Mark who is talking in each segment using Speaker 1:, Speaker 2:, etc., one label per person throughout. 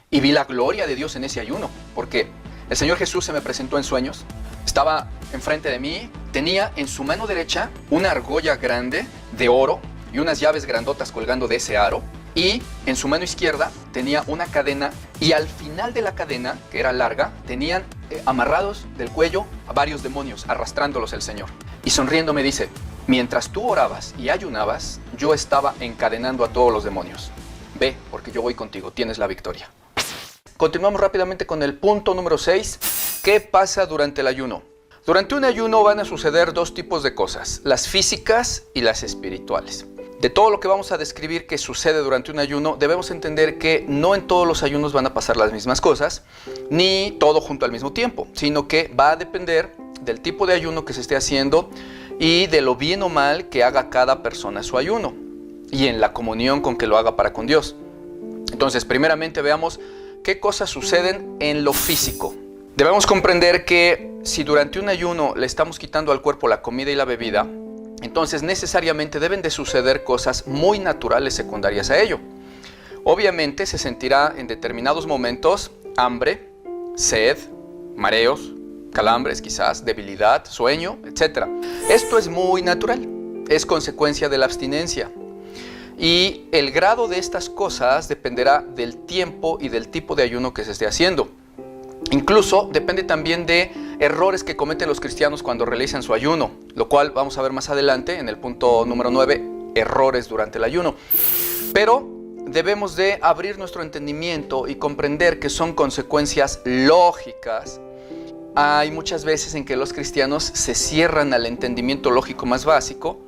Speaker 1: Y vi la gloria de Dios en ese ayuno, porque el Señor Jesús se me presentó en sueños, estaba enfrente de mí, tenía en su mano derecha una argolla grande de oro y unas llaves grandotas colgando de ese aro, y en su mano izquierda tenía una cadena, y al final de la cadena, que era larga, tenían amarrados del cuello a varios demonios, arrastrándolos el Señor. Y sonriendo me dice: mientras tú orabas y ayunabas, yo estaba encadenando a todos los demonios. Ve, porque yo voy contigo, tienes la victoria. Continuamos rápidamente con el punto número 6. ¿Qué pasa durante el ayuno? Durante un ayuno van a suceder dos tipos de cosas: las físicas y las espirituales. De todo lo que vamos a describir que sucede durante un ayuno, debemos entender que no en todos los ayunos van a pasar las mismas cosas, ni todo junto al mismo tiempo, sino que va a depender del tipo de ayuno que se esté haciendo y de lo bien o mal que haga cada persona su ayuno, y en la comunión con que lo haga para con Dios. Entonces, primeramente veamos qué cosas suceden en lo físico. Debemos comprender que si durante un ayuno le estamos quitando al cuerpo la comida y la bebida, entonces necesariamente deben de suceder cosas muy naturales secundarias a ello. Obviamente se sentirá en determinados momentos hambre, sed, mareos, calambres quizás, debilidad, sueño, etc. Esto es muy natural, es consecuencia de la abstinencia. Y el grado de estas cosas dependerá del tiempo y del tipo de ayuno que se esté haciendo. Incluso depende también de errores que cometen los cristianos cuando realizan su ayuno, lo cual vamos a ver más adelante en el punto número 9, errores durante el ayuno. Pero debemos de abrir nuestro entendimiento y comprender que son consecuencias lógicas. Hay muchas veces en que los cristianos se cierran al entendimiento lógico más básico,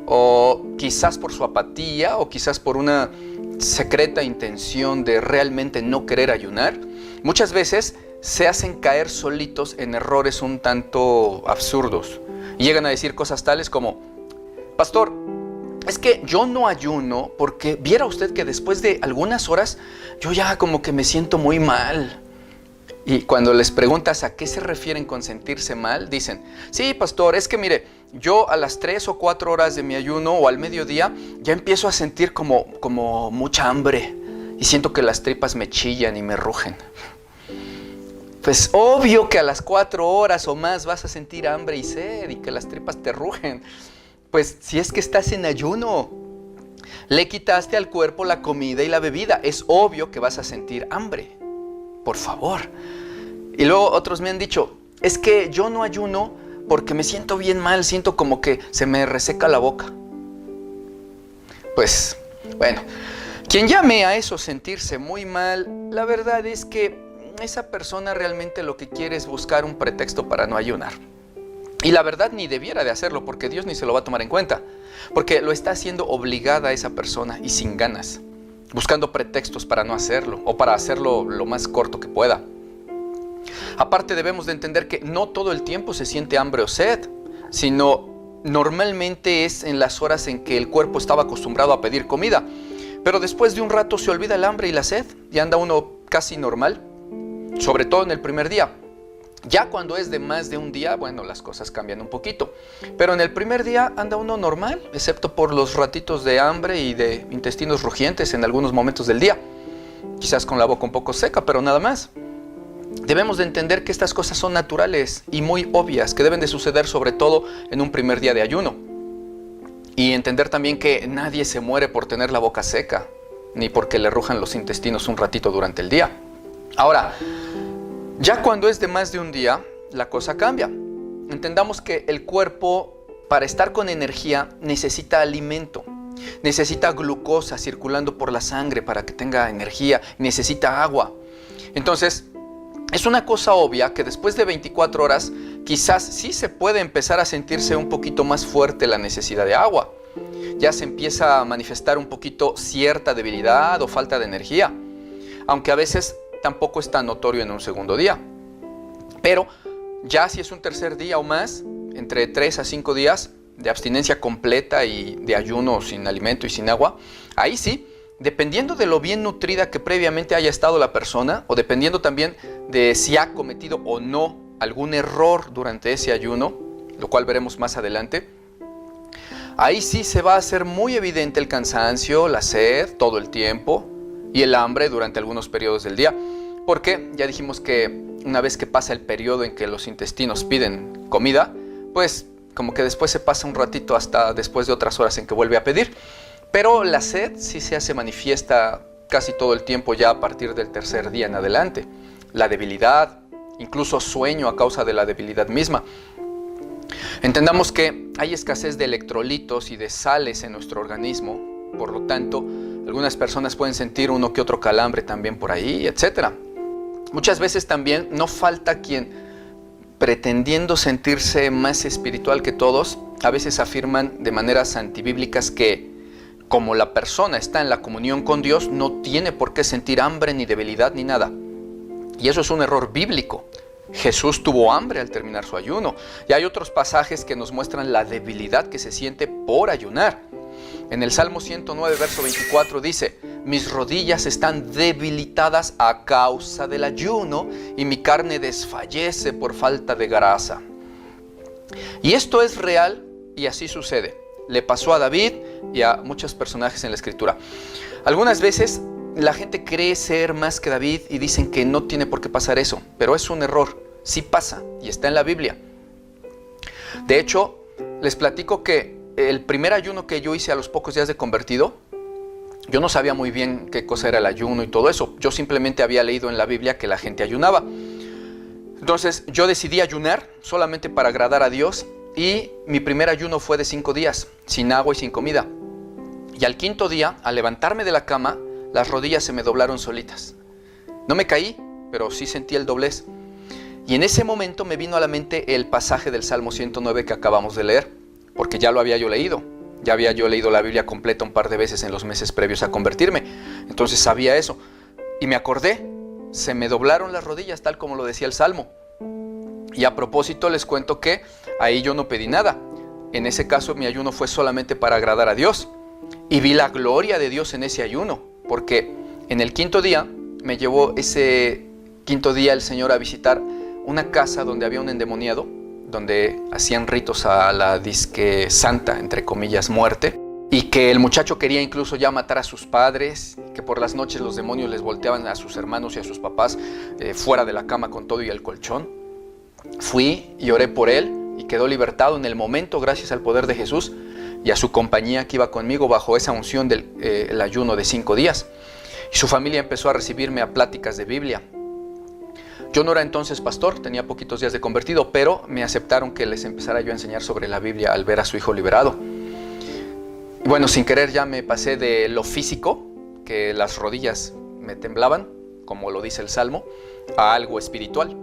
Speaker 1: o quizás por su apatía, o quizás por una secreta intención de realmente no querer ayunar. Muchas veces se hacen caer solitos en errores un tanto absurdos. Y llegan a decir cosas tales como: pastor, es que yo no ayuno porque viera usted que después de algunas horas yo ya como que me siento muy mal. Y cuando les preguntas a qué se refieren con sentirse mal, dicen: sí, pastor, es que mire, yo a las 3 o 4 horas de mi ayuno o al mediodía ya empiezo a sentir como mucha hambre y siento que las tripas me chillan y me rugen. Pues obvio que a las 4 horas o más vas a sentir hambre y sed y que las tripas te rugen. Pues si es que estás en ayuno, le quitaste al cuerpo la comida y la bebida, es obvio que vas a sentir hambre. Por favor. Y luego otros me han dicho: es que yo no ayuno porque me siento bien mal, siento como que se me reseca la boca. Pues, bueno, quien llame a eso sentirse muy mal, la verdad es que esa persona realmente lo que quiere es buscar un pretexto para no ayunar. Y la verdad ni debiera de hacerlo, porque Dios ni se lo va a tomar en cuenta, porque lo está haciendo obligada a esa persona y sin ganas, buscando pretextos para no hacerlo o para hacerlo lo más corto que pueda. Aparte, debemos de entender que no todo el tiempo se siente hambre o sed, sino normalmente es en las horas en que el cuerpo estaba acostumbrado a pedir comida, pero después de un rato se olvida el hambre y la sed y anda uno casi normal, sobre todo en el primer día. Ya cuando es de más de un día, bueno, las cosas cambian un poquito, pero en el primer día anda uno normal, excepto por los ratitos de hambre y de intestinos rugientes en algunos momentos del día, quizás con la boca un poco seca, pero nada más. Debemos de entender que estas cosas son naturales y muy obvias, que deben de suceder sobre todo en un primer día de ayuno. Y entender también que nadie se muere por tener la boca seca, ni porque le rujan los intestinos un ratito durante el día. Ahora, ya cuando es de más de un día, la cosa cambia. Entendamos que el cuerpo, para estar con energía, necesita alimento, necesita glucosa circulando por la sangre para que tenga energía, necesita agua. Entonces, es una cosa obvia que después de 24 horas, quizás sí se puede empezar a sentirse un poquito más fuerte la necesidad de agua. Ya se empieza a manifestar un poquito cierta debilidad o falta de energía, aunque a veces tampoco es tan notorio en un segundo día. Pero ya si es un tercer día o más, entre 3 a 5 días de abstinencia completa y de ayuno sin alimento y sin agua, ahí sí, dependiendo de lo bien nutrida que previamente haya estado la persona, o dependiendo también de si ha cometido o no algún error durante ese ayuno, lo cual veremos más adelante, ahí sí se va a hacer muy evidente el cansancio, la sed, todo el tiempo, y el hambre durante algunos periodos del día, porque ya dijimos que una vez que pasa el periodo en que los intestinos piden comida, pues como que después se pasa un ratito hasta después de otras horas en que vuelve a pedir. Pero la sed sí se hace manifiesta casi todo el tiempo ya a partir del tercer día en adelante. La debilidad, incluso sueño a causa de la debilidad misma. Entendamos que hay escasez de electrolitos y de sales en nuestro organismo, por lo tanto, algunas personas pueden sentir uno que otro calambre también por ahí, etc. Muchas veces también no falta quien, pretendiendo sentirse más espiritual que todos, a veces afirman de maneras antibíblicas que, como la persona está en la comunión con Dios, no tiene por qué sentir hambre ni debilidad ni nada. Y eso es un error bíblico. Jesús tuvo hambre al terminar su ayuno. Y hay otros pasajes que nos muestran la debilidad que se siente por ayunar. En el Salmo 109, verso 24 dice: mis rodillas están debilitadas a causa del ayuno y mi carne desfallece por falta de grasa. Y esto es real y así sucede. Le pasó a David y a muchos personajes en la Escritura. Algunas veces la gente cree ser más que David y dicen que no tiene por qué pasar eso, pero es un error. Sí pasa y está en la Biblia. De hecho, les platico que el primer ayuno que yo hice a los pocos días de convertido, yo no sabía muy bien qué cosa era el ayuno y todo eso. Yo simplemente había leído en la Biblia que la gente ayunaba. Entonces yo decidí ayunar solamente para agradar a Dios y mi primer ayuno fue de 5 días, sin agua y sin comida. Y al quinto día, al levantarme de la cama, las rodillas se me doblaron solitas. No me caí, pero sí sentí el doblez. Y en ese momento me vino a la mente el pasaje del Salmo 109 que acabamos de leer, porque ya lo había yo leído. Ya había yo leído la Biblia completa un par de veces en los meses previos a convertirme. Entonces sabía eso. Y me acordé, se me doblaron las rodillas tal como lo decía el Salmo. Y a propósito les cuento que ahí yo no pedí nada. En ese caso mi ayuno fue solamente para agradar a Dios. Y vi la gloria de Dios en ese ayuno, porque en el quinto día me llevó ese quinto día el Señor a visitar una casa donde había un endemoniado, donde hacían ritos a la disque santa, entre comillas, muerte, y que el muchacho quería incluso ya matar a sus padres, que por las noches los demonios les volteaban a sus hermanos y a sus papás fuera de la cama con todo y el colchón. Fui y oré por él y quedó libertado en el momento gracias al poder de Jesús y a su compañía que iba conmigo bajo esa unción del ayuno de 5 días. Y su familia empezó a recibirme a pláticas de Biblia. Yo no era entonces pastor, tenía poquitos días de convertido, pero me aceptaron que les empezara yo a enseñar sobre la Biblia al ver a su hijo liberado. Y bueno, sin querer ya me pasé de lo físico, que las rodillas me temblaban, como lo dice el Salmo, a algo espiritual,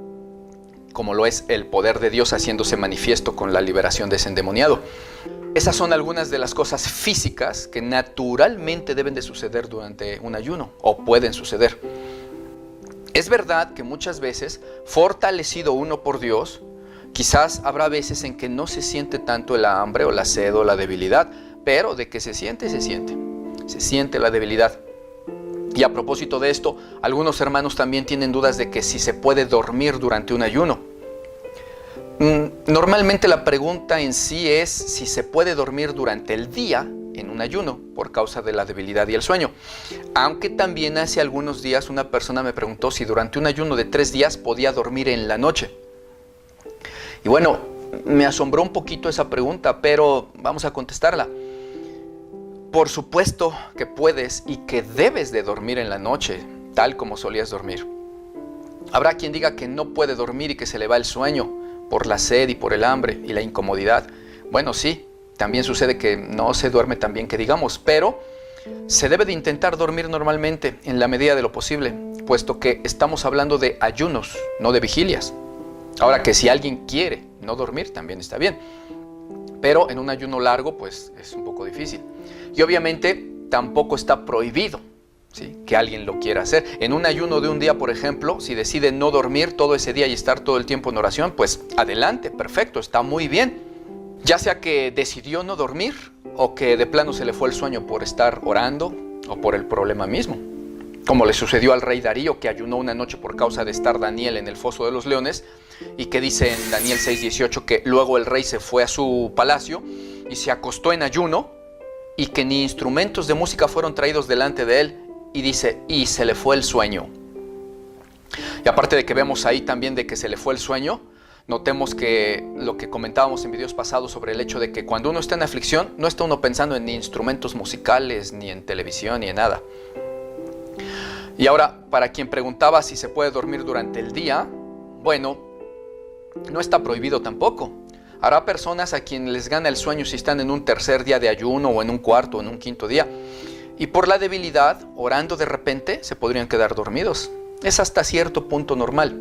Speaker 1: como lo es el poder de Dios haciéndose manifiesto con la liberación de ese endemoniado. Esas son algunas de las cosas físicas que naturalmente deben de suceder durante un ayuno, o pueden suceder. Es verdad que muchas veces, fortalecido uno por Dios, quizás habrá veces en que no se siente tanto el hambre o la sed o la debilidad, pero de que se siente la debilidad. Y a propósito de esto, algunos hermanos también tienen dudas de que si se puede dormir durante un ayuno. Normalmente la pregunta en sí es si se puede dormir durante el día en un ayuno por causa de la debilidad y el sueño. Aunque también hace algunos días una persona me preguntó si durante un ayuno de 3 días podía dormir en la noche. Y bueno, me asombró un poquito esa pregunta, pero vamos a contestarla. Por supuesto que puedes y que debes de dormir en la noche, tal como solías dormir. Habrá quien diga que no puede dormir y que se le va el sueño por la sed y por el hambre y la incomodidad. Bueno, sí, también sucede que no se duerme tan bien que digamos, pero se debe de intentar dormir normalmente en la medida de lo posible, puesto que estamos hablando de ayunos, no de vigilias. Ahora que si alguien quiere no dormir, también está bien, pero en un ayuno largo pues es un poco difícil. Y obviamente tampoco está prohibido, ¿sí?, que alguien lo quiera hacer. En un ayuno de un día, por ejemplo, si decide no dormir todo ese día y estar todo el tiempo en oración, pues adelante, perfecto, está muy bien. Ya sea que decidió no dormir o que de plano se le fue el sueño por estar orando o por el problema mismo. Como le sucedió al rey Darío, que ayunó una noche por causa de estar Daniel en el foso de los leones, y que dice en Daniel 6:18 que luego el rey se fue a su palacio y se acostó en ayuno y que ni instrumentos de música fueron traídos delante de él y dice, y se le fue el sueño. Y aparte de que vemos ahí también de que se le fue el sueño, notemos que lo que comentábamos en videos pasados sobre el hecho de que cuando uno está en aflicción, no está uno pensando en ni instrumentos musicales, ni en televisión, ni en nada. Y ahora, para quien preguntaba si se puede dormir durante el día, bueno, no está prohibido tampoco. Habrá personas a quienes les gana el sueño si están en un tercer día de ayuno, o en un cuarto, o en un quinto día. Y por la debilidad, orando de repente, se podrían quedar dormidos. Es hasta cierto punto normal.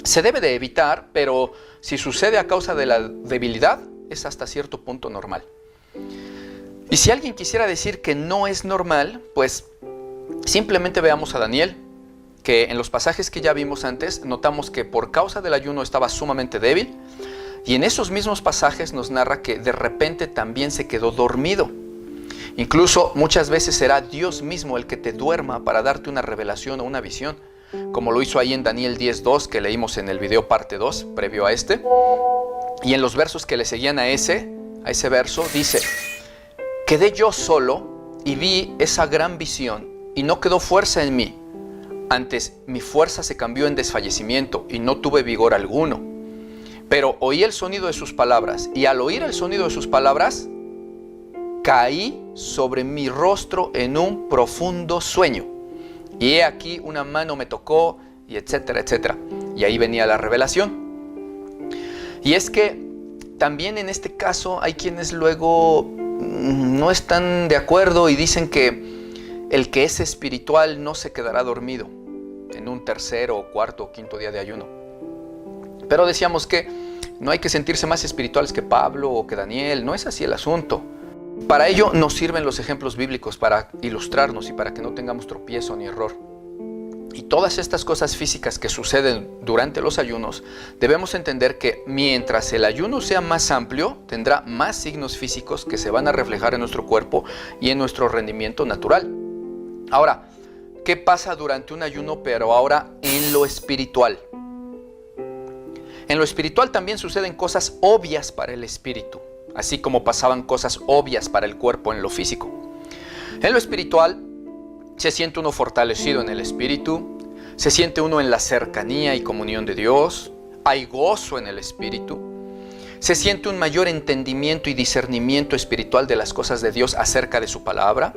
Speaker 1: Se debe de evitar, pero si sucede a causa de la debilidad, es hasta cierto punto normal. Y si alguien quisiera decir que no es normal, pues simplemente veamos a Daniel, que en los pasajes que ya vimos antes, notamos que por causa del ayuno estaba sumamente débil, y en esos mismos pasajes nos narra que de repente también se quedó dormido. Incluso muchas veces será Dios mismo el que te duerma para darte una revelación o una visión, como lo hizo ahí en Daniel 10:2, que leímos en el video parte 2, previo a este. Y en los versos que le seguían a ese verso, dice, quedé yo solo y vi esa gran visión, y no quedó fuerza en mí. Antes mi fuerza se cambió en desfallecimiento, y no tuve vigor alguno. Pero oí el sonido de sus palabras, y al oír el sonido de sus palabras, caí sobre mi rostro en un profundo sueño. Y he aquí una mano me tocó, y etcétera, etcétera. Y ahí venía la revelación. Y es que también en este caso hay quienes luego no están de acuerdo y dicen que el que es espiritual no se quedará dormido en un tercer, cuarto o quinto día de ayuno. Pero decíamos que no hay que sentirse más espirituales que Pablo o que Daniel, no es así el asunto. Para ello nos sirven los ejemplos bíblicos para ilustrarnos y para que no tengamos tropiezo ni error. Y todas estas cosas físicas que suceden durante los ayunos, debemos entender que mientras el ayuno sea más amplio, tendrá más signos físicos que se van a reflejar en nuestro cuerpo y en nuestro rendimiento natural. Ahora, ¿qué pasa durante un ayuno, pero ahora en lo espiritual? En lo espiritual también suceden cosas obvias para el espíritu, así como pasaban cosas obvias para el cuerpo en lo físico. En lo espiritual se siente uno fortalecido en el espíritu, se siente uno en la cercanía y comunión de Dios, hay gozo en el espíritu, se siente un mayor entendimiento y discernimiento espiritual de las cosas de Dios acerca de su palabra,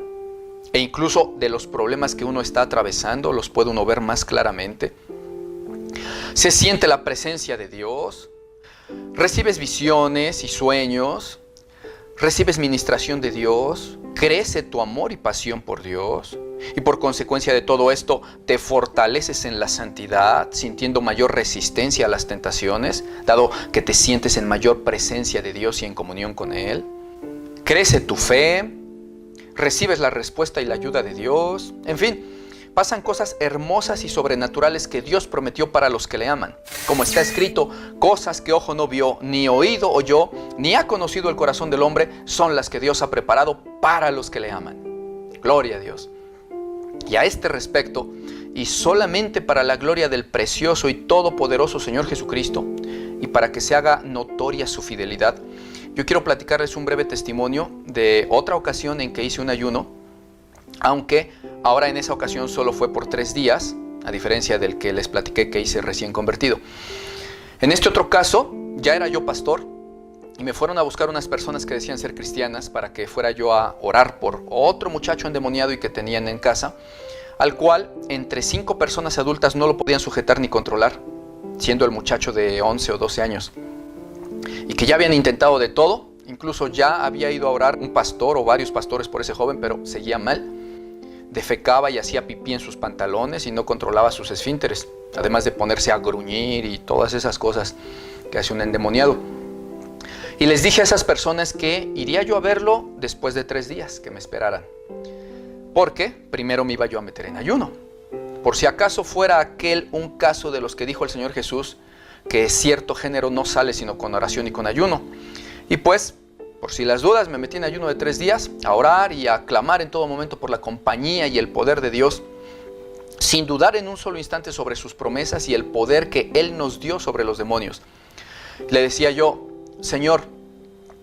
Speaker 1: e incluso de los problemas que uno está atravesando, los puede uno ver más claramente. Se siente la presencia de Dios, recibes visiones y sueños, recibes ministración de Dios, crece tu amor y pasión por Dios, y por consecuencia de todo esto te fortaleces en la santidad, sintiendo mayor resistencia a las tentaciones, dado que te sientes en mayor presencia de Dios y en comunión con Él. Crece tu fe, recibes la respuesta y la ayuda de Dios, en fin. Pasan cosas hermosas y sobrenaturales que Dios prometió para los que le aman. Como está escrito, cosas que ojo no vio, ni oído oyó, ni ha conocido el corazón del hombre, son las que Dios ha preparado para los que le aman. Gloria a Dios. Y a este respecto, y solamente para la gloria del precioso y todopoderoso Señor Jesucristo, y para que se haga notoria su fidelidad, yo quiero platicarles un breve testimonio de otra ocasión en que hice un ayuno, aunque ahora en esa ocasión solo fue por 3 días, a diferencia del que les platiqué que hice recién convertido. En este otro caso, ya era yo pastor y me fueron a buscar unas personas que decían ser cristianas para que fuera yo a orar por otro muchacho endemoniado y que tenían en casa, al cual entre 5 personas adultas no lo podían sujetar ni controlar, siendo el muchacho de 11 o 12 años. Y que ya habían intentado de todo, incluso ya había ido a orar un pastor o varios pastores por ese joven, pero seguía mal. Defecaba y hacía pipí en sus pantalones y no controlaba sus esfínteres, además de ponerse a gruñir y todas esas cosas que hace un endemoniado. Y les dije a esas personas que iría yo a verlo después de 3 días, que me esperaran, porque primero me iba yo a meter en ayuno, por si acaso fuera aquel un caso de los que dijo el Señor Jesús, que cierto género no sale sino con oración y con ayuno. Y pues, por si las dudas, me metí en ayuno de 3 días a orar y a clamar en todo momento por la compañía y el poder de Dios, sin dudar en un solo instante sobre sus promesas y el poder que Él nos dio sobre los demonios. Le decía yo, Señor,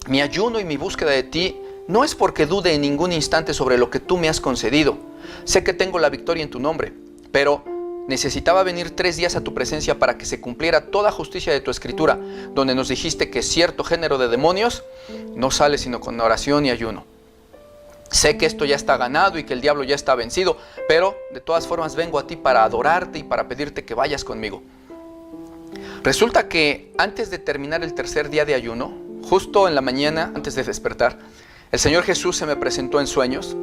Speaker 1: mi ayuno y mi búsqueda de ti no es porque dude en ningún instante sobre lo que tú me has concedido, sé que tengo la victoria en tu nombre, pero necesitaba venir 3 días a tu presencia para que se cumpliera toda justicia de tu escritura, donde nos dijiste que cierto género de demonios no sale sino con oración y ayuno. Sé que esto ya está ganado y que el diablo ya está vencido, pero de todas formas vengo a ti para adorarte y para pedirte que vayas conmigo. Resulta que antes de terminar el 3er día de ayuno, justo en la mañana, antes de despertar, el Señor Jesús se me presentó en sueños.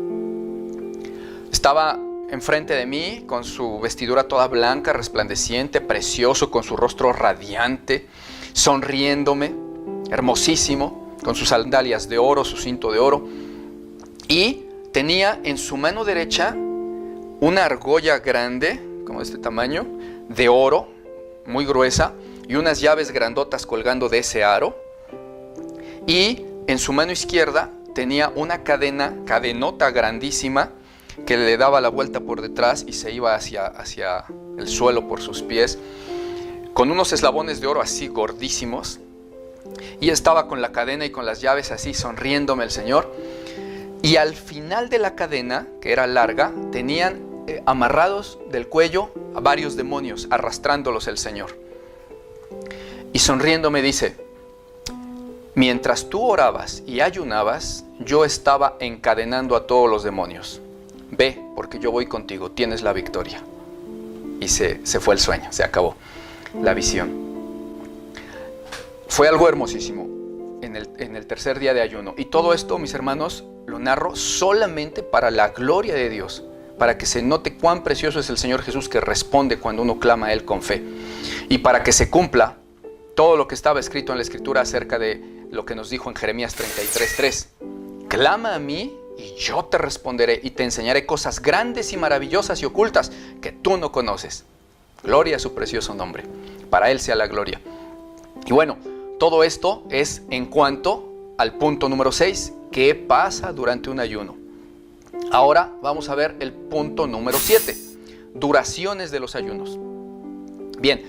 Speaker 1: Estaba enfrente de mí con su vestidura toda blanca, resplandeciente, precioso, con su rostro radiante, sonriéndome, hermosísimo, con sus sandalias de oro, su cinto de oro. Y tenía en su mano derecha una argolla grande, como de este tamaño, de oro, muy gruesa, y unas llaves grandotas colgando de ese aro. Y en su mano izquierda tenía una cadenota grandísima, que le daba la vuelta por detrás y se iba hacia el suelo por sus pies, con unos eslabones de oro así gordísimos. Y estaba con la cadena y con las llaves así, sonriéndome el Señor. Y al final de la cadena, que era larga, tenían amarrados del cuello a varios demonios, arrastrándolos el Señor. Y sonriéndome dice: mientras tú orabas y ayunabas, yo estaba encadenando a todos los demonios. Ve, porque yo voy contigo, tienes la victoria. Y se fue el sueño, se acabó la visión. Fue algo hermosísimo en el 3er día de ayuno. Y todo esto, mis hermanos, lo narro solamente para la gloria de Dios, para que se note cuán precioso es el Señor Jesús, que responde cuando uno clama a Él con fe, y para que se cumpla todo lo que estaba escrito en la Escritura acerca de lo que nos dijo en Jeremías 33:3. Clama a mí y yo te responderé y te enseñaré cosas grandes y maravillosas y ocultas que tú no conoces. Gloria a su precioso nombre. Para Él sea la gloria. Y bueno, todo esto es en cuanto al punto número 6. ¿Qué pasa durante un ayuno? Ahora vamos a ver el punto número 7. Duraciones de los ayunos. Bien,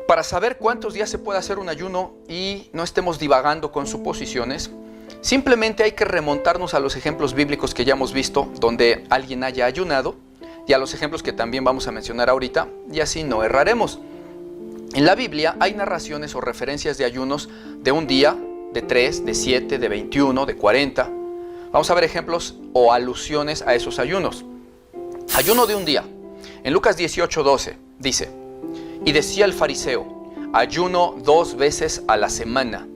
Speaker 1: para saber cuántos días se puede hacer un ayuno y no estemos divagando con suposiciones, simplemente hay que remontarnos a los ejemplos bíblicos que ya hemos visto donde alguien haya ayunado y a los ejemplos que también vamos a mencionar ahorita, y así no erraremos. En la Biblia hay narraciones o referencias de ayunos de un día, de 3, de 7, de 21, de 40. Vamos a ver ejemplos o alusiones a esos ayunos. Ayuno de un día. En Lucas 18:12 dice: y decía el fariseo: ayuno 2 veces a la semana.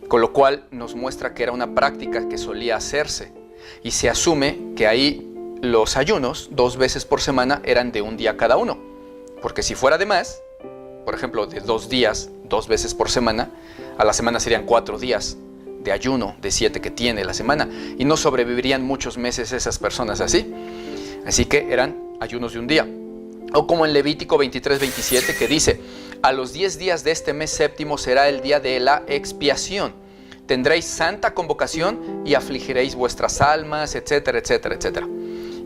Speaker 1: Con lo cual nos muestra que era una práctica que solía hacerse. Y se asume que ahí los ayunos 2 veces por semana eran de un día cada uno. Porque si fuera de más, por ejemplo, de 2 días, 2 veces por semana, a la semana serían 4 días de ayuno de 7 que tiene la semana. Y no sobrevivirían muchos meses esas personas así. Así que eran ayunos de un día. O como en Levítico 23:27 que dice: a los 10 días de este mes séptimo será el día de la expiación. Tendréis santa convocación y afligiréis vuestras almas, etcétera, etcétera, etcétera.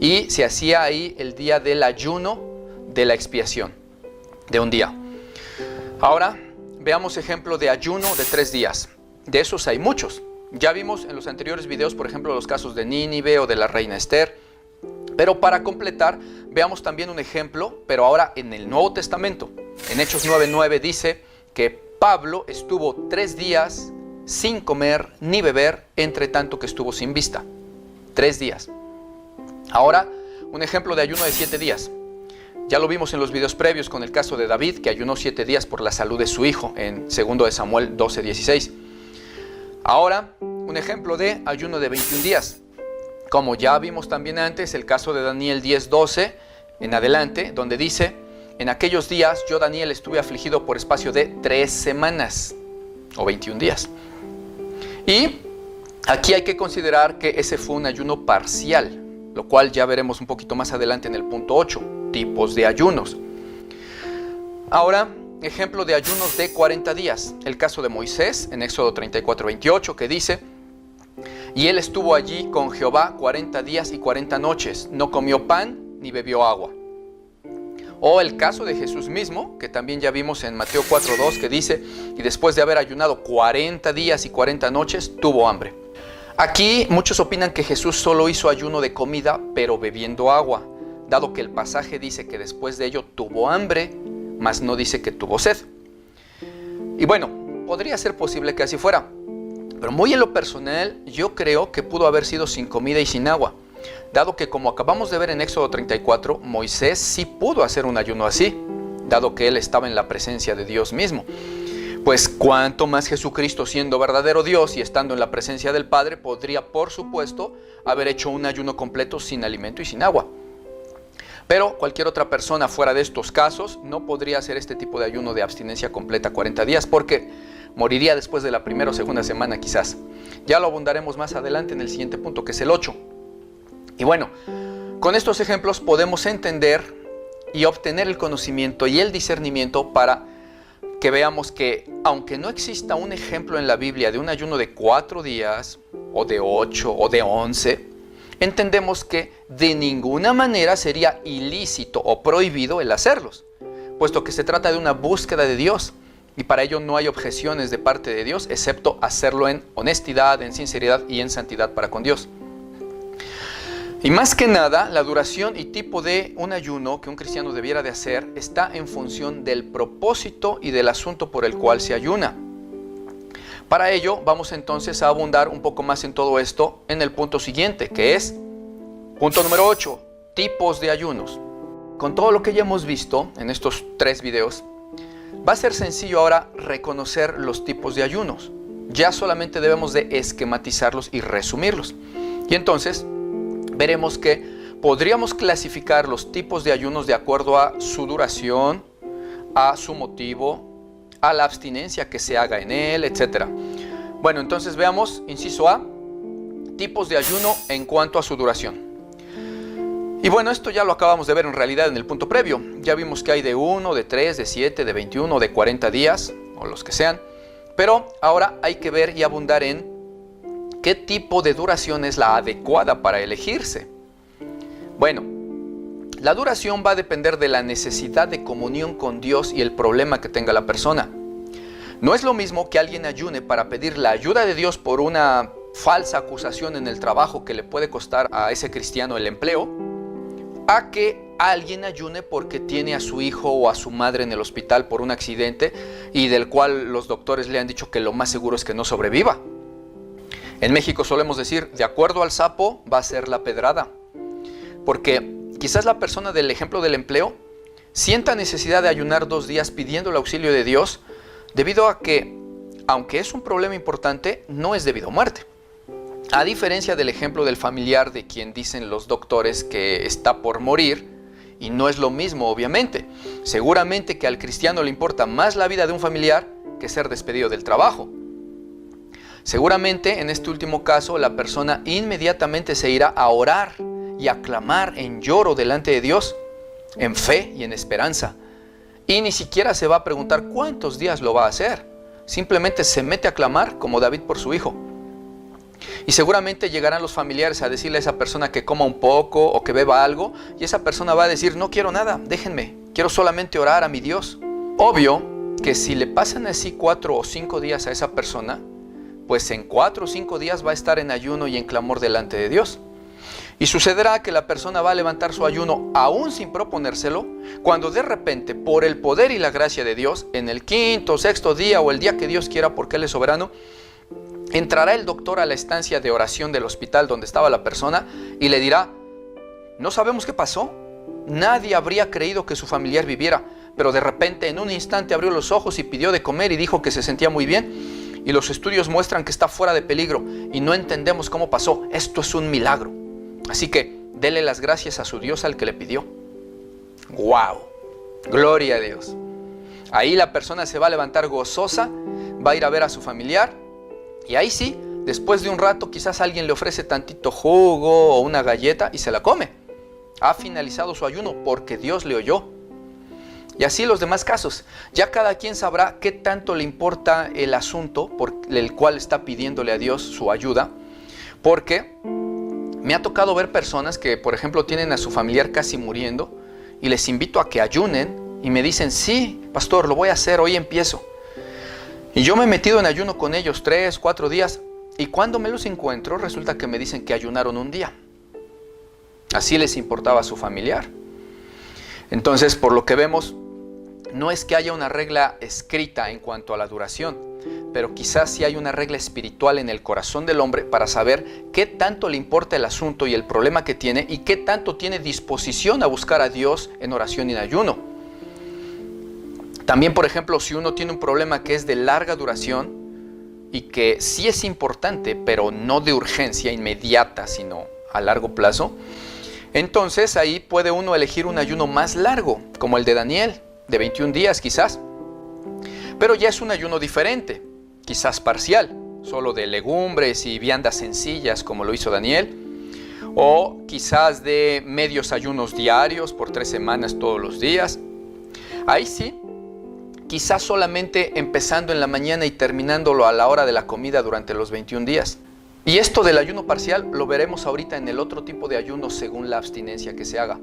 Speaker 1: Y se hacía ahí el día del ayuno de la expiación, de un día. Ahora veamos ejemplo de ayuno de 3 días. De esos hay muchos. Ya vimos en los anteriores videos, por ejemplo, los casos de Nínive o de la reina Esther. Pero para completar, veamos también un ejemplo, pero ahora en el Nuevo Testamento. En Hechos 9:9 dice que Pablo estuvo 3 días sin comer ni beber, entre tanto que estuvo sin vista. 3 días. Ahora, un ejemplo de ayuno de 7 días. Ya lo vimos en los videos previos con el caso de David, que ayunó 7 días por la salud de su hijo, en 2 de Samuel 12:16. Ahora, un ejemplo de ayuno de 21 días. Como ya vimos también antes, el caso de Daniel 10:12 en adelante, donde dice: en aquellos días yo, Daniel, estuve afligido por espacio de 3 semanas, o 21 días. Y aquí hay que considerar que ese fue un ayuno parcial, lo cual ya veremos un poquito más adelante en el punto 8, tipos de ayunos. Ahora, ejemplo de ayunos de 40 días. El caso de Moisés, en Éxodo 34:28, que dice: y él estuvo allí con Jehová 40 días y 40 noches, no comió pan ni bebió agua. O el caso de Jesús mismo, que también ya vimos en Mateo 4:2, que dice: y después de haber ayunado 40 días y 40 noches, tuvo hambre. Aquí muchos opinan que Jesús solo hizo ayuno de comida, pero bebiendo agua, dado que el pasaje dice que después de ello tuvo hambre, mas no dice que tuvo sed. Y bueno, podría ser posible que así fuera, pero muy en lo personal yo creo que pudo haber sido sin comida y sin agua, dado que, como acabamos de ver en Éxodo 34, Moisés sí pudo hacer un ayuno así, dado que él estaba en la presencia de Dios mismo. Pues cuánto más Jesucristo, siendo verdadero Dios y estando en la presencia del Padre, podría, por supuesto, haber hecho un ayuno completo sin alimento y sin agua. Pero cualquier otra persona fuera de estos casos no podría hacer este tipo de ayuno de abstinencia completa 40 días, porque moriría después de la primera o segunda semana quizás. Ya lo abundaremos más adelante en el siguiente punto, que es el 8. Y bueno, con estos ejemplos podemos entender y obtener el conocimiento y el discernimiento para que veamos que, aunque no exista un ejemplo en la Biblia de un ayuno de 4 días, o de 8, o de 11, entendemos que de ninguna manera sería ilícito o prohibido el hacerlos, puesto que se trata de una búsqueda de Dios, y para ello no hay objeciones de parte de Dios, excepto hacerlo en honestidad, en sinceridad y en santidad para con Dios. Y más que nada, la duración y tipo de un ayuno que un cristiano debiera de hacer está en función del propósito y del asunto por el cual se ayuna. Para ello, vamos entonces a abundar un poco más en todo esto en el punto siguiente, que es punto número 8, tipos de ayunos. Con todo lo que ya hemos visto en estos 3 videos, va a ser sencillo ahora reconocer los tipos de ayunos. Ya solamente debemos de esquematizarlos y resumirlos. Y entonces veremos que podríamos clasificar los tipos de ayunos de acuerdo a su duración, a su motivo, a la abstinencia que se haga en él, etc. Bueno, entonces veamos, inciso A, tipos de ayuno en cuanto a su duración. Y bueno, esto ya lo acabamos de ver en realidad en el punto previo. Ya vimos que hay de 1, de 3, de 7, de 21, de 40 días, o los que sean. Pero ahora hay que ver y abundar en ¿qué tipo de duración es la adecuada para elegirse? Bueno, la duración va a depender de la necesidad de comunión con Dios y el problema que tenga la persona. No es lo mismo que alguien ayune para pedir la ayuda de Dios por una falsa acusación en el trabajo que le puede costar a ese cristiano el empleo, a que alguien ayune porque tiene a su hijo o a su madre en el hospital por un accidente y del cual los doctores le han dicho que lo más seguro es que no sobreviva. En México solemos decir, de acuerdo al sapo va a ser la pedrada, porque quizás la persona del ejemplo del empleo sienta necesidad de ayunar 2 días pidiendo el auxilio de Dios, debido a que, aunque es un problema importante, no es debido a muerte. A diferencia del ejemplo del familiar de quien dicen los doctores que está por morir, y no es lo mismo obviamente. Seguramente que al cristiano le importa más la vida de un familiar que ser despedido del trabajo. Seguramente en este último caso la persona inmediatamente se irá a orar y a clamar en lloro delante de Dios, en fe y en esperanza. Y ni siquiera se va a preguntar cuántos días lo va a hacer. Simplemente se mete a clamar como David por su hijo. Y seguramente llegarán los familiares a decirle a esa persona que coma un poco o que beba algo, y esa persona va a decir, no quiero nada, déjenme, quiero solamente orar a mi Dios. Obvio que si le pasan así 4 o 5 días a esa persona, pues en 4 o 5 días va a estar en ayuno y en clamor delante de Dios. Y sucederá que la persona va a levantar su ayuno aún sin proponérselo, cuando de repente, por el poder y la gracia de Dios, en el 5º o 6º día o el día que Dios quiera porque Él es soberano, entrará el doctor a la estancia de oración del hospital donde estaba la persona y le dirá, no sabemos qué pasó, nadie habría creído que su familiar viviera, pero de repente en un instante abrió los ojos y pidió de comer y dijo que se sentía muy bien. Y los estudios muestran que está fuera de peligro y no entendemos cómo pasó. Esto es un milagro. Así que dele las gracias a su Dios al que le pidió. ¡Wow! Gloria a Dios. Ahí la persona se va a levantar gozosa, va a ir a ver a su familiar y ahí sí, después de un rato quizás alguien le ofrece tantito jugo o una galleta y se la come. Ha finalizado su ayuno porque Dios le oyó. Y así los demás casos. Ya cada quien sabrá qué tanto le importa el asunto por el cual está pidiéndole a Dios su ayuda. Porque me ha tocado ver personas que, por ejemplo, tienen a su familiar casi muriendo y les invito a que ayunen y me dicen, sí, pastor, lo voy a hacer, hoy empiezo. Y yo me he metido en ayuno con ellos 3, 4 días Y cuando me los encuentro, resulta que me dicen que ayunaron un día. Así les importaba a su familiar. Entonces, por lo que vemos, no es que haya una regla escrita en cuanto a la duración, pero quizás sí hay una regla espiritual en el corazón del hombre para saber qué tanto le importa el asunto y el problema que tiene y qué tanto tiene disposición a buscar a Dios en oración y en ayuno. También, por ejemplo, si uno tiene un problema que es de larga duración y que sí es importante, pero no de urgencia inmediata, sino a largo plazo, entonces ahí puede uno elegir un ayuno más largo, como el de Daniel, de 21 días quizás. Pero ya es un ayuno diferente, quizás parcial, solo de legumbres y viandas sencillas como lo hizo Daniel, o quizás de medios ayunos diarios por 3 semanas todos los días. Ahí sí, quizás solamente empezando en la mañana y terminándolo a la hora de la comida durante los 21 días. Y esto del ayuno parcial lo veremos ahorita en el otro tipo de ayuno según la abstinencia que se haga.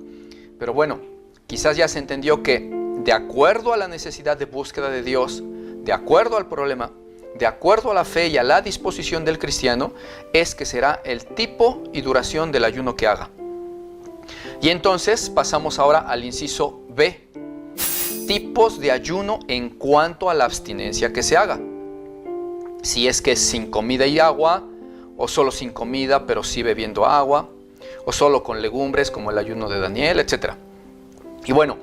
Speaker 1: Pero bueno, quizás ya se entendió que de acuerdo a la necesidad de búsqueda de Dios, de acuerdo al problema, de acuerdo a la fe y a la disposición del cristiano, es que será el tipo y duración del ayuno que haga. Y entonces pasamos ahora al inciso B. Tipos de ayuno en cuanto a la abstinencia que se haga. Si es que es sin comida y agua, o solo sin comida pero sí bebiendo agua, o solo con legumbres como el ayuno de Daniel, etc. Y bueno,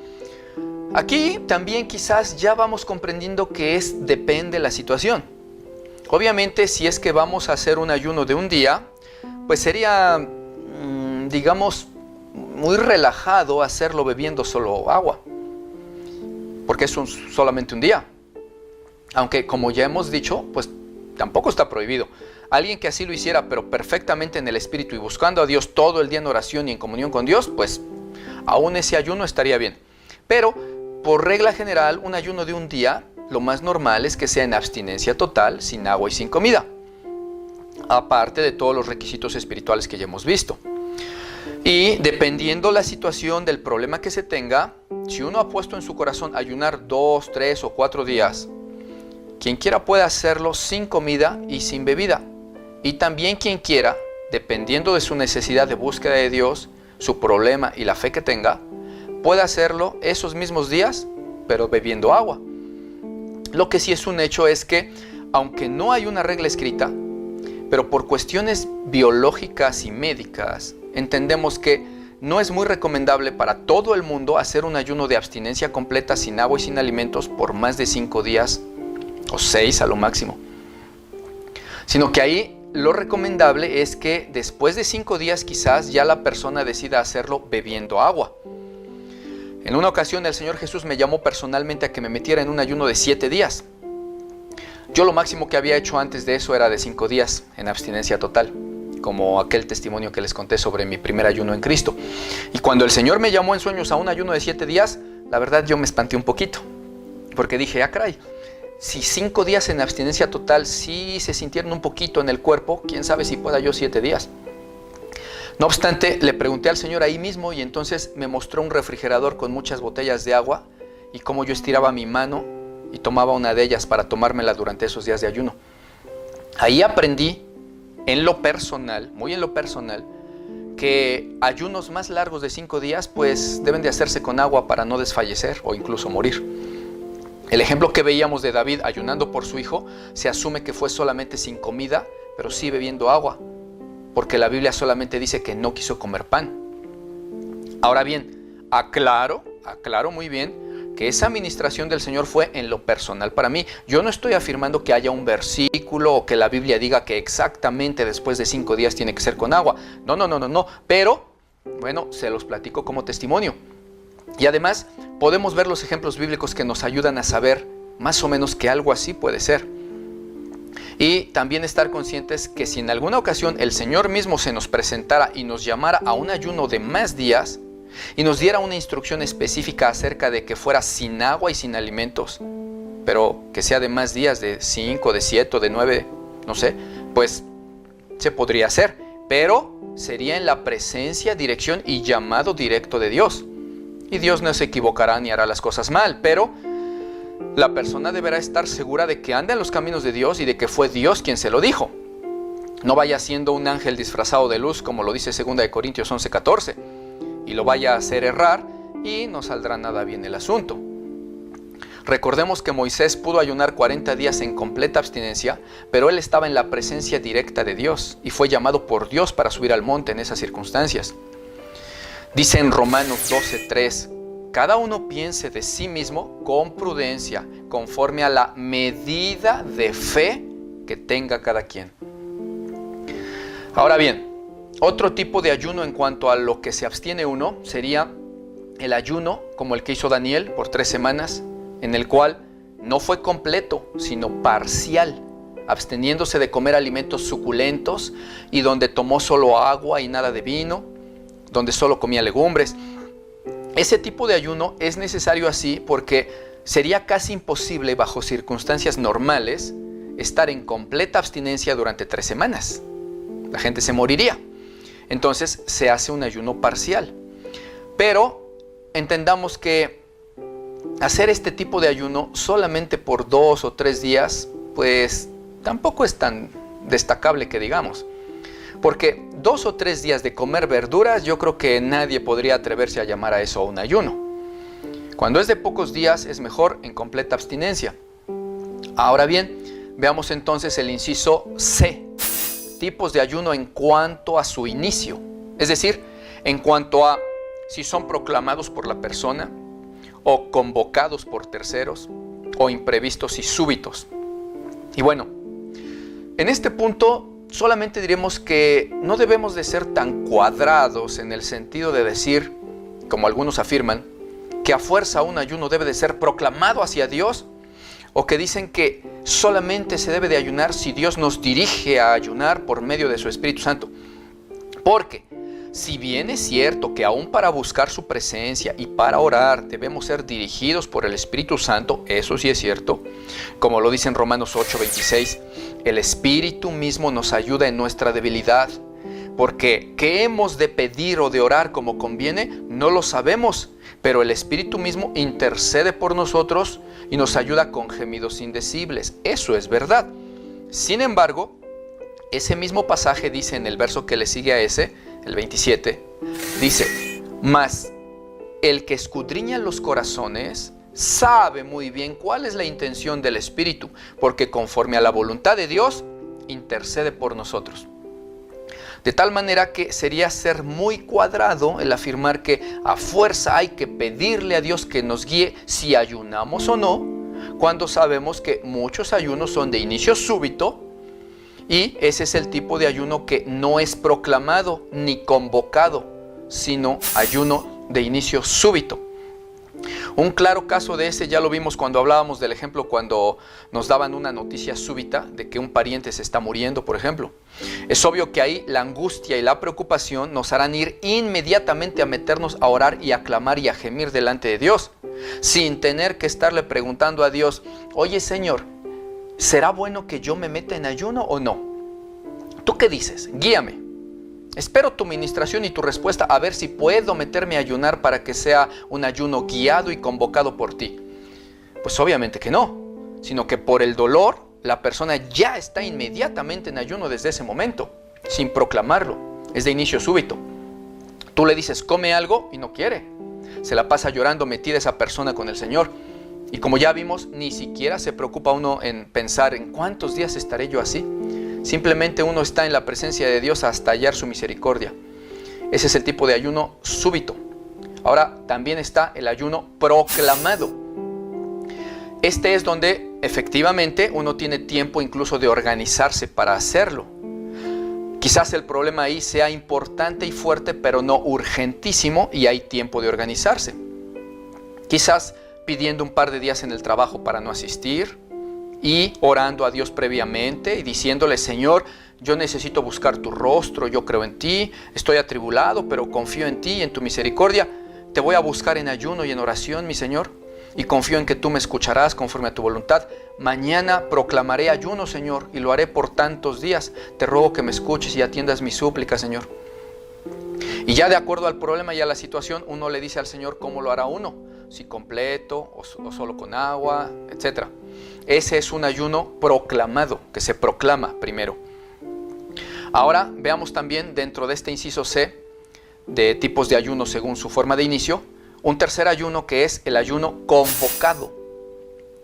Speaker 1: aquí también quizás ya vamos comprendiendo que depende la situación. Obviamente si es que vamos a hacer un ayuno de un día, pues sería, digamos, muy relajado hacerlo bebiendo solo agua, porque es solamente un día. Aunque como ya hemos dicho, pues tampoco está prohibido. Alguien que así lo hiciera, pero perfectamente en el Espíritu y buscando a Dios todo el día en oración y en comunión con Dios, pues aún ese ayuno estaría bien. Pero por regla general, un ayuno de un día, lo más normal es que sea en abstinencia total, sin agua y sin comida. Aparte de todos los requisitos espirituales que ya hemos visto. Y dependiendo la situación del problema que se tenga, si uno ha puesto en su corazón ayunar 2, 3 o 4 días, quien quiera puede hacerlo sin comida y sin bebida. Y también quien quiera, dependiendo de su necesidad de búsqueda de Dios, su problema y la fe que tenga, puede hacerlo esos mismos días, pero bebiendo agua. Lo que sí es un hecho es que, aunque no hay una regla escrita, pero por cuestiones biológicas y médicas, entendemos que no es muy recomendable para todo el mundo hacer un ayuno de abstinencia completa sin agua y sin alimentos por más de 5 días o 6 a lo máximo. Sino que ahí lo recomendable es que después de 5 días quizás ya la persona decida hacerlo bebiendo agua. En una ocasión el Señor Jesús me llamó personalmente a que me metiera en un ayuno de 7 días. Yo lo máximo que había hecho antes de eso era de 5 días en abstinencia total, como aquel testimonio que les conté sobre mi primer ayuno en Cristo. Y cuando el Señor me llamó en sueños a un ayuno de 7 días, la verdad yo me espanté un poquito, porque dije, caray, si 5 días en abstinencia total sí se sintieron un poquito en el cuerpo, quién sabe si pueda yo 7 días. No obstante, le pregunté al Señor ahí mismo y entonces me mostró un refrigerador con muchas botellas de agua y cómo yo estiraba mi mano y tomaba una de ellas para tomármela durante esos días de ayuno. Ahí aprendí en lo personal, muy en lo personal, que ayunos más largos de 5 días pues deben de hacerse con agua para no desfallecer o incluso morir. El ejemplo que veíamos de David ayunando por su hijo, se asume que fue solamente sin comida, pero sí bebiendo agua, porque la Biblia solamente dice que no quiso comer pan. Ahora bien, aclaro muy bien que esa administración del Señor fue en lo personal para mí. Yo no estoy afirmando que haya un versículo o que la Biblia diga que exactamente después de 5 días tiene que ser con agua. No, pero bueno, se los platico como testimonio. Y además podemos ver los ejemplos bíblicos que nos ayudan a saber más o menos que algo así puede ser. Y también estar conscientes que si en alguna ocasión el Señor mismo se nos presentara y nos llamara a un ayuno de más días y nos diera una instrucción específica acerca de que fuera sin agua y sin alimentos, pero que sea de más días, de 5, de 7 o de 9, no sé, pues se podría hacer, pero sería en la presencia, dirección y llamado directo de Dios. Y Dios no se equivocará ni hará las cosas mal, pero la persona deberá estar segura de que anda en los caminos de Dios y de que fue Dios quien se lo dijo. no vaya siendo un ángel disfrazado de luz, como lo dice 2 Corintios 11:14, y lo vaya a hacer errar y no saldrá nada bien el asunto. Recordemos que Moisés pudo ayunar 40 días en completa abstinencia, pero él estaba en la presencia directa de Dios y fue llamado por Dios para subir al monte en esas circunstancias. Dice en Romanos 12:3, cada uno piense de sí mismo con prudencia, conforme a la medida de fe que tenga cada quien. Ahora bien, otro tipo de ayuno en cuanto a lo que se abstiene uno sería el ayuno como el que hizo Daniel por 3 semanas, en el cual no fue completo, sino parcial, absteniéndose de comer alimentos suculentos y donde tomó solo agua y nada de vino, donde solo comía legumbres. Ese tipo de ayuno es necesario así porque sería casi imposible bajo circunstancias normales estar en completa abstinencia durante 3 semanas. La gente se moriría. Entonces se hace un ayuno parcial. Pero entendamos que hacer este tipo de ayuno solamente por 2 o 3 días, pues tampoco es tan destacable que digamos. Porque 2 o 3 días de comer verduras, yo creo que nadie podría atreverse a llamar a eso un ayuno. Cuando es de pocos días, es mejor en completa abstinencia. Ahora bien, veamos entonces el inciso C. Tipos de ayuno en cuanto a su inicio. Es decir, en cuanto a si son proclamados por la persona, o convocados por terceros, o imprevistos y súbitos. Y bueno, en este punto solamente diremos que no debemos de ser tan cuadrados en el sentido de decir, como algunos afirman, que a fuerza un ayuno debe de ser proclamado hacia Dios, o que dicen que solamente se debe de ayunar si Dios nos dirige a ayunar por medio de su Espíritu Santo. Porque si bien es cierto que aún para buscar su presencia y para orar debemos ser dirigidos por el Espíritu Santo, eso sí es cierto, como lo dice en Romanos 8:26, el Espíritu mismo nos ayuda en nuestra debilidad, porque ¿qué hemos de pedir o de orar como conviene? No lo sabemos, pero el Espíritu mismo intercede por nosotros y nos ayuda con gemidos indecibles. Eso es verdad. Sin embargo, ese mismo pasaje dice en el verso que le sigue a ese, el 27, dice, mas el que escudriña los corazones sabe muy bien cuál es la intención del Espíritu, porque conforme a la voluntad de Dios, intercede por nosotros. De tal manera que sería ser muy cuadrado el afirmar que a fuerza hay que pedirle a Dios que nos guíe si ayunamos o no, cuando sabemos que muchos ayunos son de inicio súbito, y ese es el tipo de ayuno que no es proclamado ni convocado, sino ayuno de inicio súbito. Un claro caso de ese ya lo vimos cuando hablábamos del ejemplo cuando nos daban una noticia súbita de que un pariente se está muriendo, por ejemplo. Es obvio que ahí la angustia y la preocupación nos harán ir inmediatamente a meternos a orar y a clamar y a gemir delante de Dios, sin tener que estarle preguntando a Dios, oye Señor, ¿será bueno que yo me meta en ayuno o no? ¿Tú qué dices? Guíame. Espero tu ministración y tu respuesta a ver si puedo meterme a ayunar para que sea un ayuno guiado y convocado por ti. Pues obviamente que no, sino que por el dolor la persona ya está inmediatamente en ayuno desde ese momento, sin proclamarlo. Es de inicio súbito. Tú le dices, come algo y no quiere. Se la pasa llorando metida esa persona con el Señor. Y como ya vimos, ni siquiera se preocupa uno en pensar en cuántos días estaré yo así. Simplemente uno está en la presencia de Dios hasta hallar su misericordia. Ese es el tipo de ayuno súbito. Ahora también está el ayuno proclamado. Este es donde efectivamente uno tiene tiempo incluso de organizarse para hacerlo. Quizás el problema ahí sea importante y fuerte, pero no urgentísimo, y hay tiempo de organizarse. Quizás pidiendo un par de días en el trabajo para no asistir y orando a Dios previamente y diciéndole, Señor, yo necesito buscar tu rostro, yo creo en ti, estoy atribulado, pero confío en ti y en tu misericordia. Te voy a buscar en ayuno y en oración, mi Señor, y confío en que tú me escucharás conforme a tu voluntad. Mañana proclamaré ayuno, Señor, y lo haré por tantos días. Te ruego que me escuches y atiendas mi súplica, Señor. Y ya de acuerdo al problema y a la situación, uno le dice al Señor cómo lo hará uno, si completo o solo con agua, etc. Ese es un ayuno proclamado, que se proclama primero. Ahora veamos también dentro de este inciso C de tipos de ayuno según su forma de inicio, un tercer ayuno que es el ayuno convocado,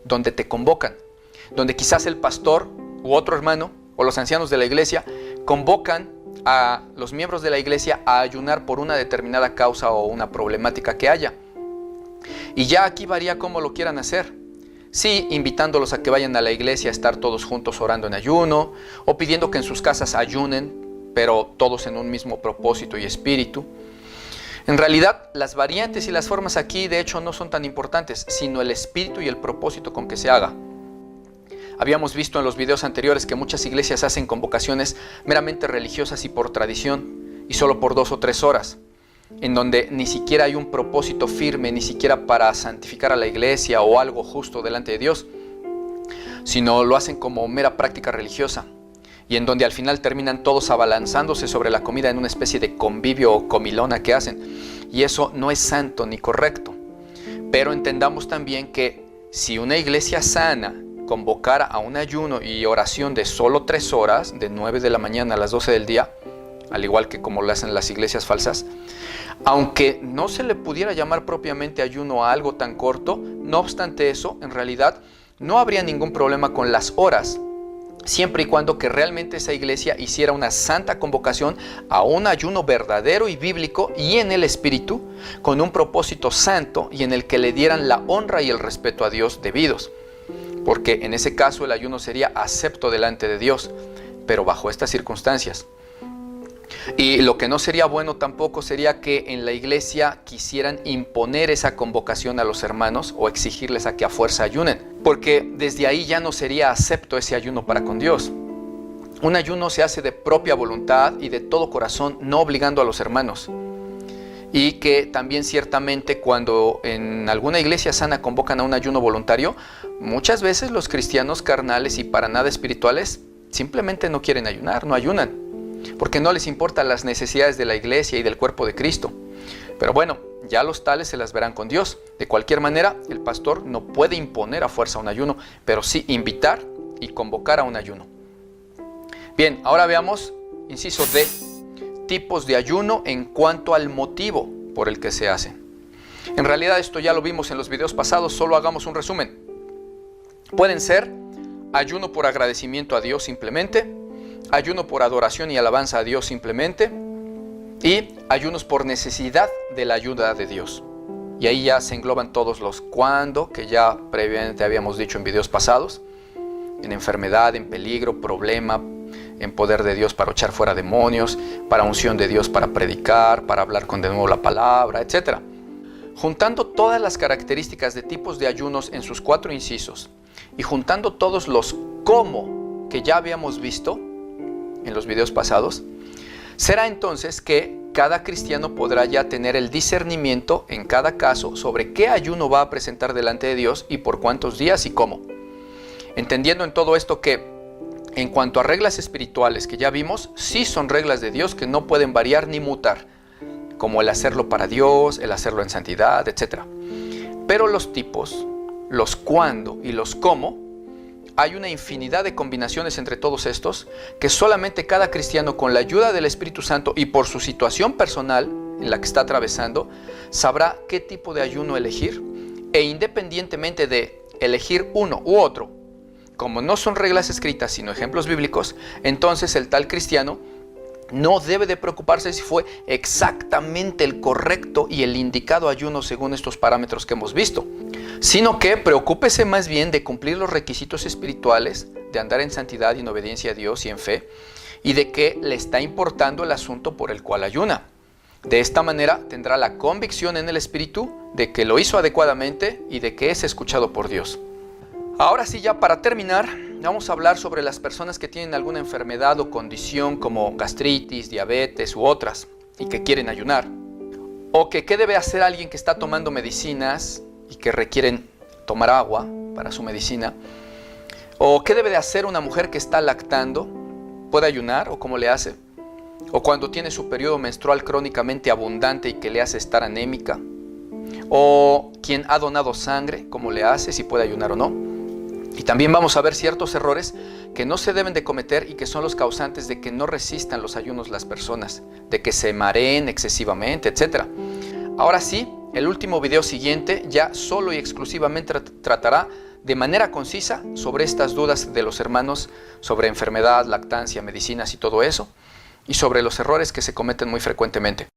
Speaker 1: donde te convocan, donde quizás el pastor u otro hermano o los ancianos de la iglesia convocan a los miembros de la iglesia a ayunar por una determinada causa o una problemática que haya. Y ya aquí varía cómo lo quieran hacer. Sí, invitándolos a que vayan a la iglesia a estar todos juntos orando en ayuno, o pidiendo que en sus casas ayunen, pero todos en un mismo propósito y espíritu. En realidad, las variantes y las formas aquí de hecho no son tan importantes, sino el espíritu y el propósito con que se haga. Habíamos visto en los videos anteriores que muchas iglesias hacen convocaciones meramente religiosas y por tradición, y solo por 2 o 3 horas, en donde ni siquiera hay un propósito firme, ni siquiera para santificar a la iglesia o algo justo delante de Dios, sino lo hacen como mera práctica religiosa, y en donde al final terminan todos abalanzándose sobre la comida en una especie de convivio o comilona que hacen, y eso no es santo ni correcto. Pero entendamos también que si una iglesia sana convocara a un ayuno y oración de solo 3 horas, de 9 de la mañana a las 12 del día, al igual que como lo hacen las iglesias falsas, aunque no se le pudiera llamar propiamente ayuno a algo tan corto, no obstante eso, en realidad no habría ningún problema con las horas, siempre y cuando que realmente esa iglesia hiciera una santa convocación a un ayuno verdadero y bíblico y en el espíritu, con un propósito santo y en el que le dieran la honra y el respeto a Dios debidos. Porque en ese caso el ayuno sería acepto delante de Dios, pero bajo estas circunstancias. Y lo que no sería bueno tampoco sería que en la iglesia quisieran imponer esa convocación a los hermanos o exigirles a que a fuerza ayunen, porque desde ahí ya no sería acepto ese ayuno para con Dios. Un ayuno se hace de propia voluntad y de todo corazón, no obligando a los hermanos. Y que también ciertamente cuando en alguna iglesia sana convocan a un ayuno voluntario, muchas veces los cristianos carnales y para nada espirituales simplemente no quieren ayunar, no ayunan, porque no les importan las necesidades de la iglesia y del cuerpo de Cristo. Pero bueno, ya los tales se las verán con Dios. De cualquier manera, el pastor no puede imponer a fuerza un ayuno, pero sí invitar y convocar a un ayuno. Bien, ahora veamos, inciso D, tipos de ayuno en cuanto al motivo por el que se hacen. En realidad esto ya lo vimos en los videos pasados, solo hagamos un resumen. Pueden ser ayuno por agradecimiento a Dios simplemente, ayuno por adoración y alabanza a Dios simplemente, y ayunos por necesidad de la ayuda de Dios. Y ahí ya se engloban todos los cuándo, que ya previamente habíamos dicho en videos pasados, en enfermedad, en peligro, problema, en poder de Dios para echar fuera demonios, para unción de Dios para predicar, para hablar con de nuevo la palabra, etc. Juntando todas las características de tipos de ayunos en sus 4 incisos y juntando todos los cómo que ya habíamos visto en los videos pasados, será entonces que cada cristiano podrá ya tener el discernimiento en cada caso sobre qué ayuno va a presentar delante de Dios y por cuántos días y cómo. Entendiendo en todo esto que en cuanto a reglas espirituales que ya vimos, sí son reglas de Dios que no pueden variar ni mutar, como el hacerlo para Dios, el hacerlo en santidad, etc. Pero los tipos, los cuándo y los cómo, hay una infinidad de combinaciones entre todos estos que solamente cada cristiano con la ayuda del Espíritu Santo y por su situación personal en la que está atravesando, sabrá qué tipo de ayuno elegir e independientemente de elegir uno u otro, como no son reglas escritas sino ejemplos bíblicos, entonces el tal cristiano no debe de preocuparse si fue exactamente el correcto y el indicado ayuno según estos parámetros que hemos visto, sino que preocúpese más bien de cumplir los requisitos espirituales, de andar en santidad y en obediencia a Dios y en fe, y de que le está importando el asunto por el cual ayuna. De esta manera tendrá la convicción en el espíritu de que lo hizo adecuadamente y de que es escuchado por Dios. Ahora sí, ya para terminar, vamos a hablar sobre las personas que tienen alguna enfermedad o condición como gastritis, diabetes u otras y que quieren ayunar. O que qué debe hacer alguien que está tomando medicinas y que requieren tomar agua para su medicina. O qué debe de hacer una mujer que está lactando, ¿puede ayunar o cómo le hace? O cuando tiene su periodo menstrual crónicamente abundante y que le hace estar anémica. O quien ha donado sangre, ¿cómo le hace? Si puede ayunar o no. Y también vamos a ver ciertos errores que no se deben de cometer y que son los causantes de que no resistan los ayunos las personas, de que se mareen excesivamente, etc. Ahora sí, el último video siguiente ya solo y exclusivamente tratará de manera concisa sobre estas dudas de los hermanos sobre enfermedad, lactancia, medicinas y todo eso, y sobre los errores que se cometen muy frecuentemente.